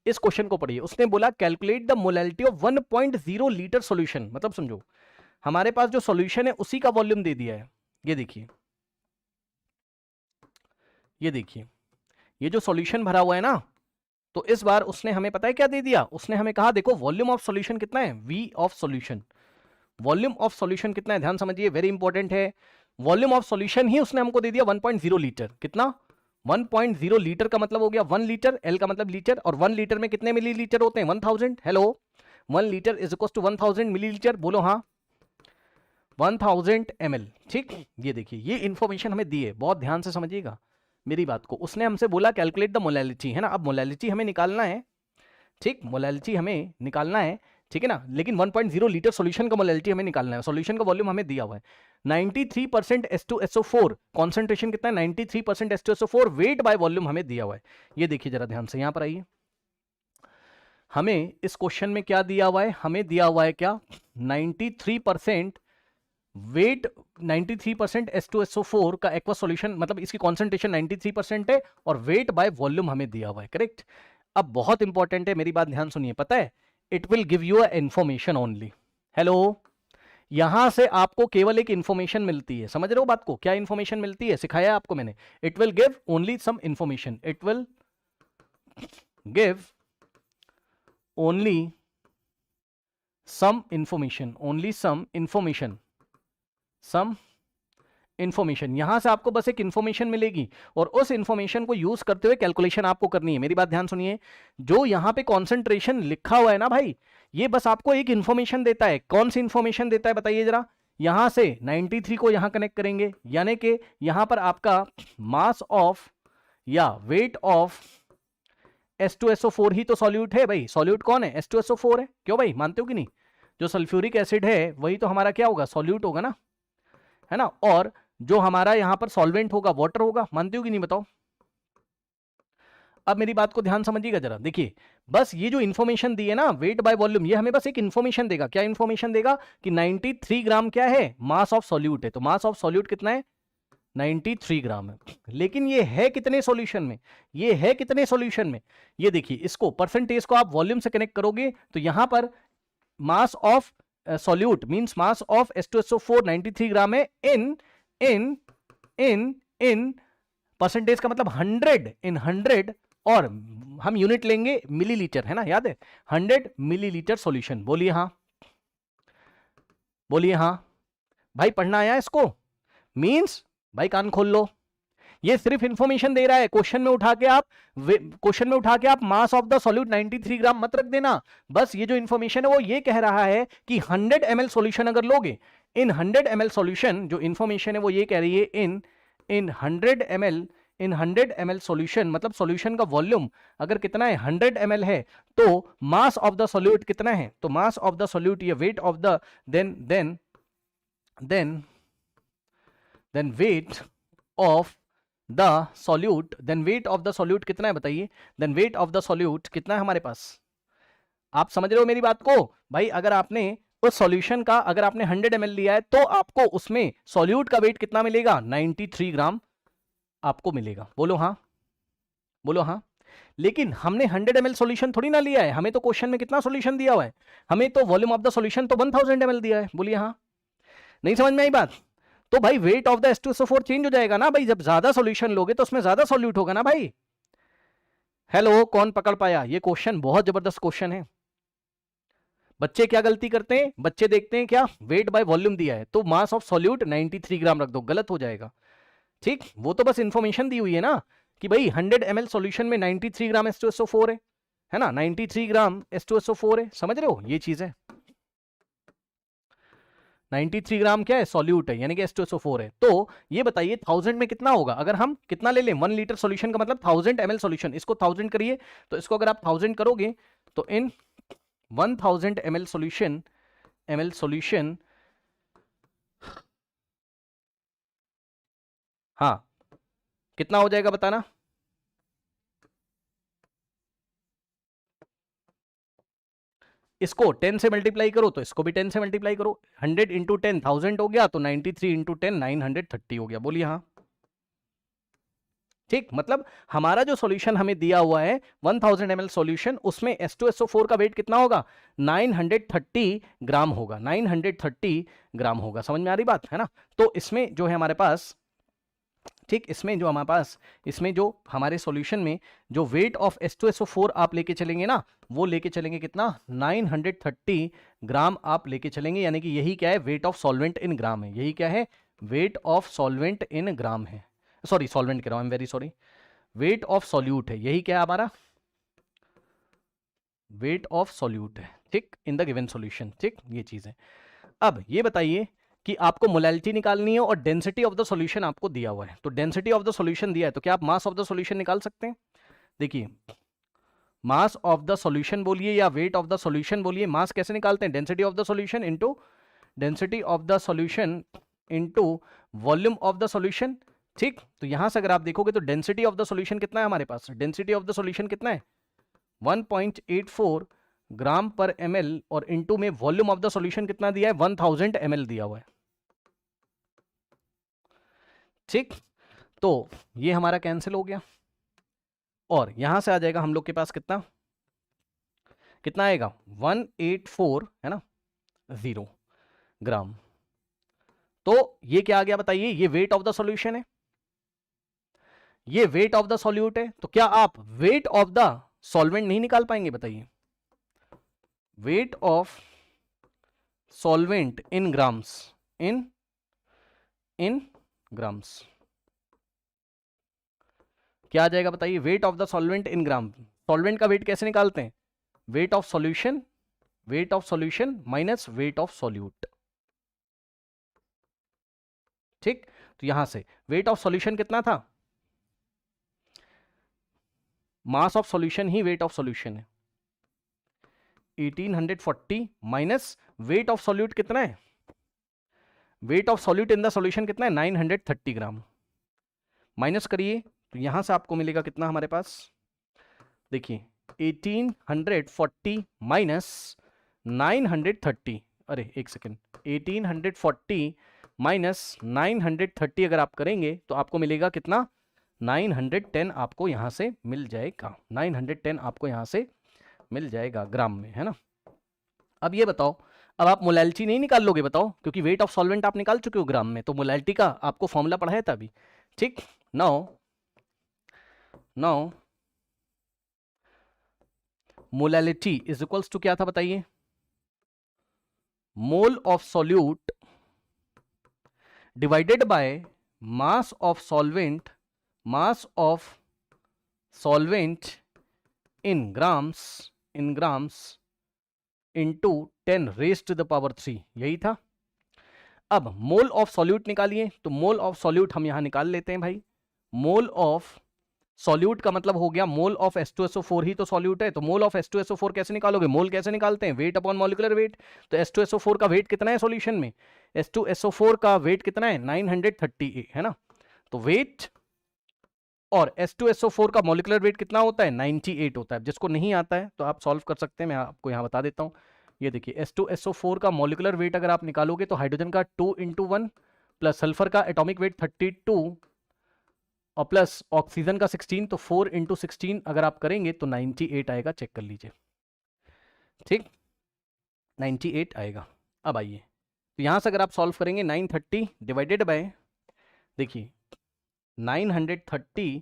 इस क्वेश्चन को पढ़िए। उसने बोला calculate the molality of 1.0 litre solution, मतलब समझो हमारे पास जो सॉल्यूशन है उसी का वॉल्यूम दे दिया है। ये देखिए, ये देखिए, ये जो सॉल्यूशन भरा हुआ है ना, तो इस बार उसने हमें पता है क्या दे दिया, उसने हमें कहा देखो वॉल्यूम ऑफ सॉल्यूशन कितना है, V of solution. Volume of solution कितना है, ध्यान समझिए, वेरी इंपॉर्टेंट है। वॉल्यूम ऑफ सॉल्यूशन ही उसने हमको दे दिया 1.0 लीटर। कितना, 1.0 लीटर का मतलब हो गया 1 लीटर, एल का मतलब लीटर, और 1 लीटर में कितने मिलीलीटर होते हैं, 1000। Hello, 1 litre is equal to 1000 millilitre, बोलो हाँ, 1000 ml। ठीक, ये देखिए ये इंफॉर्मेशन हमें दी है, बहुत ध्यान से समझिएगा मेरी बात को। उसने हमसे बोला कैलकुलेट द मोलैलिटी, है ना, अब मोलैलिटी हमें निकालना है। ठीक, मोलैलिटी हमें निकालना है, ठीक है ना, लेकिन 1.0 लीटर सॉल्यूशन का मोलैलिटी हमें निकालना है। सॉल्यूशन का वॉल्यूम हमें दिया हुआ है 93% H2SO4, कॉन्सेंट्रेशन कितना है 93% H2SO4, वेट बाय वॉल्यूम हमें दिया हुआ है। ये देखिए जरा ध्यान से, यहां पर आइए, हमें इस क्वेश्चन में क्या दिया हुआ है, हमें दिया हुआ है क्या, 93% वेट, 93% H2SO4 का एक्वा सॉल्यूशन, मतलब इसकी कॉन्सेंट्रेशन 93% है, और वेट बाय वॉल्यूम हमें दिया हुआ है, करेक्ट। अब बहुत इंपॉर्टेंट है, मेरी बात ध्यान सुनिए, पता है it will give you a information only. Hello, यहां से आपको केवल एक इंफॉर्मेशन मिलती है, समझ रहे हो बात को, क्या इंफॉर्मेशन मिलती है, सिखाया आपको मैंने, it will give only some information, it will give only some information, only some information, some information. यहां से आपको बस एक इंफॉर्मेशन मिलेगी, और उस इंफॉर्मेशन को यूज करते हुए कैलकुलेशन आपको करनी है। मेरी बात ध्यान सुनिए, जो यहां पे कॉन्सेंट्रेशन लिखा हुआ है ना भाई, ये बस आपको एक इंफॉर्मेशन देता है। कौन सी इंफॉर्मेशन देता है बताइए जरा। यहां से 93 को यहां कनेक्ट करेंगे, यानी कि यहां पर आपका मास ऑफ या वेट ऑफ H2SO4 ही तो सॉल्यूट है भाई। सॉल्यूट कौन है, H2SO4 है, क्यों भाई, मानते हो कि नहीं। जो सल्फ्यूरिक एसिड है वही तो हमारा क्या होगा, सॉल्यूट होगा ना, है ना। और जो हमारा यहां पर सॉल्वेंट होगा वाटर होगा, मानते हो कि नहीं बताओ। अब मेरी बात को ध्यान समझिएगा जरा, देखिए बस ये जो इंफॉर्मेशन दी है ना, वेट बाय वॉल्यूम, ये हमें बस एक इंफॉर्मेशन देगा। क्या इंफॉर्मेशन देगा कि 93 ग्राम क्या है, मास ऑफ सॉल्यूट है। तो मास ऑफ सॉल्यूट कितना है, 93 ग्राम है। लेकिन ये है कितने सॉल्यूशन में, ये है कितने सॉल्यूशन में, ये देखिए, इसको परसेंटेज को आप वॉल्यूम से कनेक्ट करोगे तो यहां पर mass of solute means mass of H2SO4 93 ग्राम है, इन इन इन इन परसेंटेज का मतलब 100 इन 100, और हम यूनिट लेंगे मिलीलीटर, है ना, याद है, 100 मिलीलीटर सॉल्यूशन। बोलिए हाँ, बोलिए हाँ भाई, पढ़ना आया इसको, मींस भाई कान खोल लो, ये सिर्फ इंफॉर्मेशन दे रहा है। क्वेश्चन में उठा के आप मास ऑफ द सॉल्यूट 93 ग्राम मत रख देना। बस ये जो इंफॉर्मेशन है वो ये कह रहा है कि 100 ml सॉल्यूशन अगर लोगे, इन 100 ml सॉल्यूशन, जो इंफॉर्मेशन है वो ये कह रही है इन 100 ml सॉल्यूशन, मतलब सॉल्यूशन का वॉल्यूम अगर कितना है 100 ml है, तो मास ऑफ द सॉल्यूट कितना है, तो मास ऑफ द सॉल्यूट या weight of the then weight of the solute, then weight of the solute कितना है बताइए, then weight of the solute कितना है हमारे पास। आप समझ रहे हो मेरी बात को भाई। अगर आपने उस सॉल्यूशन का, अगर आपने 100 ml लिया है, तो आपको उसमें सॉल्यूट का वेट कितना मिलेगा, 93 ग्राम आपको मिलेगा। बोलो हाँ, बोलो हाँ। लेकिन हमने 100 ml सॉल्यूशन थोड़ी ना लिया है, हमें तो क्वेश्चन में कितना सॉल्यूशन दिया हुआ है, हमें तो वॉल्यूम ऑफ द सॉल्यूशन तो 1000 ml दिया है। बोलिए हाँ, नहीं समझ में आई बात। तो भाई wait of the H2SO4 change हो जाएगा ना भाई, जब ज्यादा सॉल्यूशन लोगे तो उसमें ज्यादा सॉल्यूट होगा ना भाई। हेलो, कौन पकड़ पाया, ये क्वेश्चन बहुत जबरदस्त क्वेश्चन है। बच्चे क्या गलती करते हैं, बच्चे देखते हैं क्या, वेट बाय वॉल्यूम दिया है तो मास ऑफ सॉल्यूट 93 ग्राम रख दो, गलत हो जाएगा। ठीक, वो तो बस इंफॉर्मेशन दी हुई है ना कि भाई 100 ml सॉल्यूशन में 93 ग्राम H2SO4 है ना, 93 ग्राम H2SO4 है, समझ रहे हो, ये चीज है। 93 ग्राम क्या है, सॉल्यूट है, यानी कि H2SO4 है। तो ये बताइए 1000 में कितना होगा, अगर हम कितना ले लें, 1 लीटर सॉल्यूशन का मतलब 1000 ml सॉल्यूशन, इसको 1000 करिए, तो इसको अगर आप 1000 करोगे तो इन 1000 ml सॉल्यूशन, हाँ कितना हो जाएगा बताना। इसको 10 से मल्टीप्लाई करो तो इसको भी 10 से मल्टीप्लाई करो, 100 इंटू 10 1000 हो गया, तो 93 इंटू 10 930 हो गया। बोलिए हाँ, ठीक, मतलब हमारा जो सॉल्यूशन हमें दिया हुआ है 1000 ml सॉल्यूशन, उसमें H2SO4 का वेट कितना होगा, 930 ग्राम होगा, 930 ग्राम होगा। समझ में आ रही बात है ना। तो इसमें जो है हमारे पास, ठीक, इसमें जो हमारे पास, इसमें जो हमारे सॉल्यूशन में जो वेट ऑफ H2SO4 आप लेके चलेंगे ना, वो लेके चलेंगे कितना, 930 ग्राम आप लेके चलेंगे, यानी कि यही क्या है, वेट ऑफ सॉल्वेंट इन ग्राम है। यही क्या है, वेट ऑफ सॉल्वेंट इन ग्राम है। सॉरी, सॉल्वेंट कह रहा हूं, I am very sorry, weight of solute है। यही क्या है हमारा, वेट ऑफ सॉल्यूट है, ठीक, इन द गिवन सॉल्यूशन। ठीक, ये चीज है। अब ये बताइए कि आपको मोलैलिटी निकालनी है और डेंसिटी ऑफ द सॉल्यूशन आपको दिया हुआ है। तो डेंसिटी ऑफ द सॉल्यूशन दिया है, तो क्या आप मास ऑफ द सॉल्यूशन निकाल सकते हैं। देखिए, मास ऑफ द सॉल्यूशन बोलिए या वेट ऑफ द सॉल्यूशन बोलिए, मास कैसे निकालते हैं, density of the solution into density of the solution into volume of the solution. ठीक, तो यहां से अगर आप देखोगे तो डेंसिटी ऑफ द सॉल्यूशन कितना है हमारे पास, डेंसिटी ऑफ द सॉल्यूशन कितना है, 1.84 ग्राम पर ml, और इनटू में वॉल्यूम ऑफ द सॉल्यूशन कितना दिया है, 1000 ml दिया हुआ है। ठीक, तो ये हमारा कैंसिल हो गया, और यहां से आ जाएगा हम लोग के पास कितना, कितना आएगा, 184 है ना, 0 ग्राम। तो ये क्या आ गया बताइए, ये वेट ऑफ द सॉल्यूशन है, ये वेट ऑफ द सॉल्यूट है। तो क्या आप वेट ऑफ द सॉल्वेंट नहीं निकाल पाएंगे, बताइए, weight of solvent in grams, in grams क्या आ जाएगा बताइए, wait of the solvent in gram. Solvent का वेट कैसे निकालते हैं, weight of solution, weight of solution minus weight of solute. ठीक, तो यहां से वेट ऑफ सॉल्यूशन कितना था, mass of solution he weight of solution है, 1840 माइनस वेट ऑफ सॉल्यूट कितना है, weight of solute in the solution कितना है, 930 ग्राम। माइनस करिए तो यहां से आपको मिलेगा कितना हमारे पास, देखिए 1840 माइनस 930, अरे एक सेकेंड, 1840 माइनस 930 अगर आप करेंगे तो आपको मिलेगा कितना, 910 आपको यहां से मिल जाएगा, 910 आपको यहां से मिल जाएगा ग्राम में, है ना। अब ये बताओ, अब आप मोलैलिटी नहीं निकाल लोगे बताओ, क्योंकि वेट ऑफ सॉल्वेंट आप निकाल चुके हो ग्राम में, तो मोलैलिटी का आपको फॉर्मूला पढ़ाया था अभी। ठीक, now molality is equals to क्या था बताइए, mole of solute divided by mass of solvent, mass of solvent in grams, into 10 raise to the power 3, यही था। अब मोल ऑफ सॉल्यूट निकालिए, तो मोल ऑफ सॉल्यूट हम यहां निकाल लेते हैं भाई। मोल ऑफ सॉल्यूट का मतलब हो गया मोल ऑफ H2SO4 ही तो सॉल्यूट है, तो मोल ऑफ H2SO4 कैसे निकालोगे, मोल कैसे निकालते हैं, वेट अपॉन मॉलिक्यूलर वेट। तो H2SO4 का वेट कितना है सॉल्यूशन में, H2SO4 का वेट कितना है, 938 है ना। तो वेट और H2SO4 का मॉलिक्यूलर वेट कितना होता है, 98 होता है। जिसको नहीं आता है तो आप सॉल्व कर सकते हैं, मैं आपको यहाँ बता देता हूँ। ये देखिए H2SO4 का मॉलिक्यूलर वेट अगर आप निकालोगे तो हाइड्रोजन का 2 × 1 प्लस सल्फर का एटॉमिक वेट 32 और प्लस ऑक्सीजन का 16, तो 4 × 16 अगर आप करेंगे तो 98 आएगा, चेक कर लीजिए। ठीक, 98 आएगा। अब आइए, तो यहाँ से अगर आप सॉल्व करेंगे 930 डिवाइडेड बाय, देखिए 930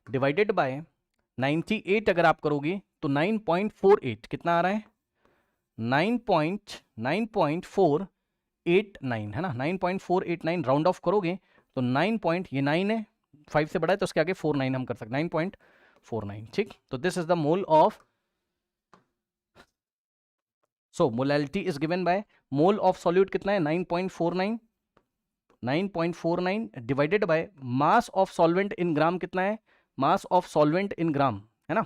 डिवाइडेड बाय 98 अगर आप करोगे तो 9.48 कितना आ रहा है, 9.489 है ना, 9.489 राउंड ऑफ करोगे तो 9 ये 9 है, 5 से बड़ा है तो उसके आगे 49 हम कर सकते, 9.49। ठीक, तो this is the mole of, so molality is given by mole of solute कितना है, 9.49 divided by mass of solvent in gram कितना है, मास ऑफ सॉल्वेंट इन ग्राम है ना।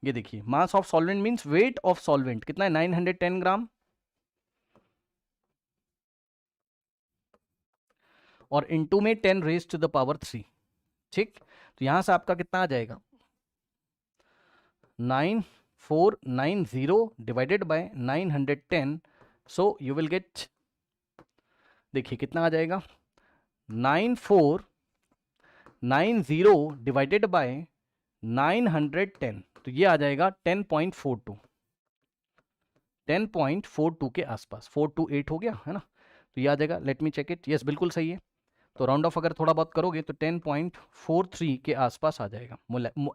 ये देखिए मास of solvent means weight of solvent कितना है, 910 ग्राम, और इनटू में 10 रेज़ टू द पावर 3। ठीक, तो यहां से आपका कितना आ जाएगा, 9490 divided by 910, so you will get, देखिए कितना आ जाएगा, 90 डिवाइडेड बाय 910, तो ये आ जाएगा 10.42, 10.42 के आसपास, 428 हो गया है ना, तो ये आ जाएगा, let me check it, yes बिल्कुल सही है। तो राउंड ऑफ अगर थोड़ा बहुत करोगे तो 10.43 के आसपास आ जाएगा।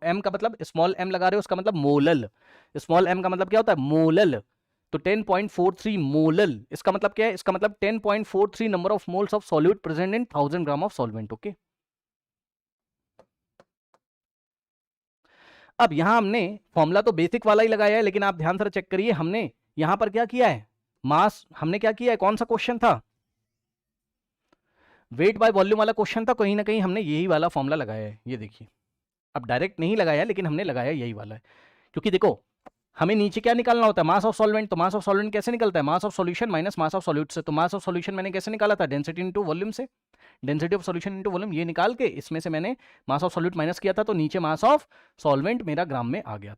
एम का मतलब स्मॉल एम लगा रहे हो, उसका मतलब मोलल, स्मॉल एम का मतलब क्या होता है, मोलल, तो 10.43 मोलल, इसका मतलब क्या है, इसका मतलब 10.43 number of moles of solute present in 1000 gram of solvent. Okay, अब यहां हमने फॉर्मूला तो बेसिक वाला ही लगाया है, लेकिन आप ध्यान से चेक करिए, हमने यहां पर क्या किया है, मास हमने क्या किया है, कौन सा क्वेश्चन था, वेट बाय वॉल्यूम वाला क्वेश्चन था, कहीं ना कहीं हमने यही वाला फॉर्मूला लगाया है, ये देखिए, अब डायरेक्ट नहीं लगाया लेकिन हमने लगाया यही वाला है, क्योंकि देखो हमें नीचे क्या निकालना होता है, मास ऑफ सॉल्वेंट, तो मास ऑफ सॉल्वेंट कैसे निकलता है, mass of solution minus mass of solute से, तो मास ऑफ सॉल्यूशन मैंने कैसे निकाला था, डेंसिटी इनटू वॉल्यूम से, density of solution into volume, ये निकाल के इसमें से मैंने मास ऑफ सॉल्यूट माइनस किया था, तो नीचे मास ऑफ सॉल्वेंट मेरा ग्राम में आ गया था।